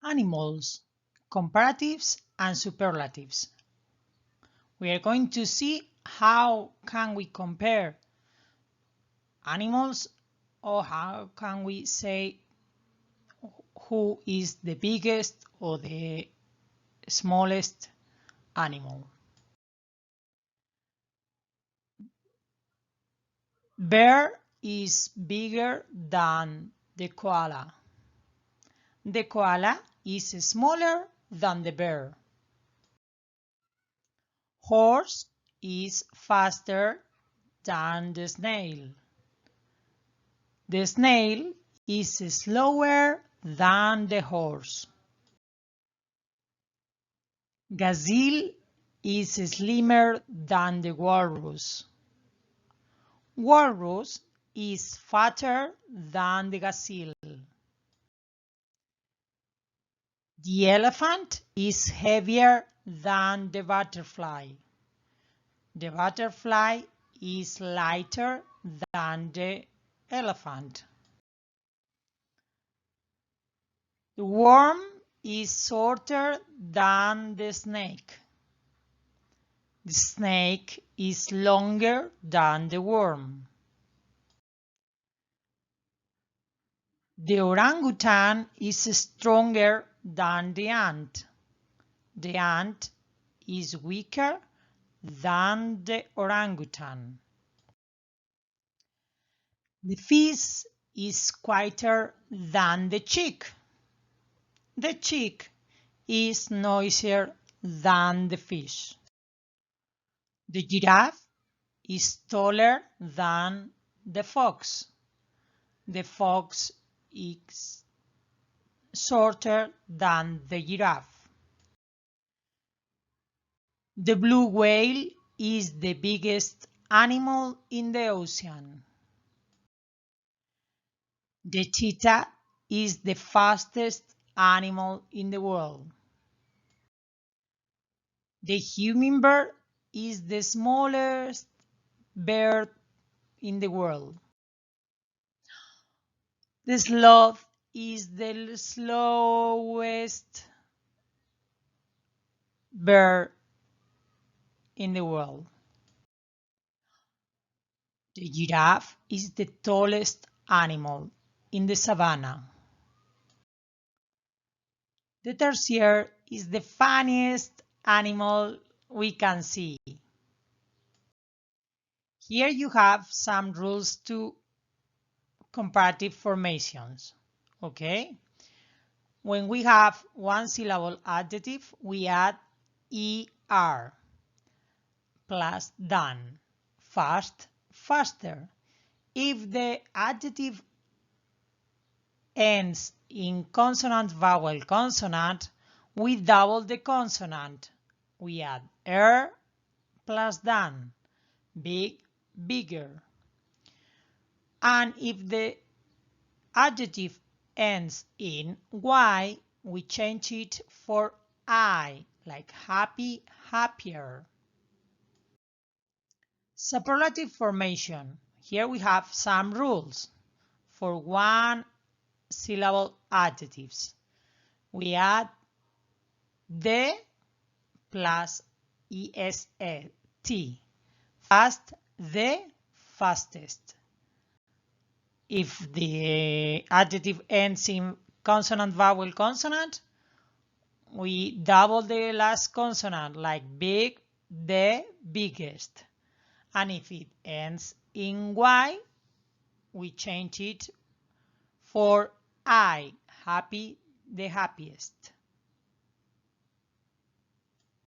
Animals, comparatives and superlatives. We are going to see how can we compare animals, or how can we say who is the biggest or the smallest animal. Bear is bigger than the koala. The koala is smaller than the bear. Horse is faster than the snail. The snail is slower than the horse. Gazelle is slimmer than the walrus. Walrus is fatter than the gazelle. The elephant is heavier than the butterfly. The butterfly is lighter than the elephant. The worm is shorter than the snake. The snake is longer than the worm. The orangutan is stronger than the ant. The ant is weaker than the orangutan. The fish is quieter than the chick. The chick is noisier than the fish. The giraffe is taller than the fox. The fox is shorter than the giraffe. The blue whale is the biggest animal in the ocean. The cheetah is the fastest animal in the world. The hummingbird is the smallest bird in the world. The sloth is the slowest bird in the world. The giraffe is the tallest animal in the savannah. The tarsier is the funniest animal we can see. Here you have some rules to comparative formations. Okay? When we have one syllable adjective, we add er plus than, fast, faster. If the adjective ends in consonant, vowel, consonant, we double the consonant. We add plus than, big, bigger. And if the adjective ends in y, we change it for I, like happy, happier. Superlative formation. Here we have some rules. For one syllable adjectives, we add the plus est, fast, the fastest. If the adjective ends in consonant, vowel, consonant, we double the last consonant, like big, the biggest. And if it ends in y, we change it for I, happy, the happiest.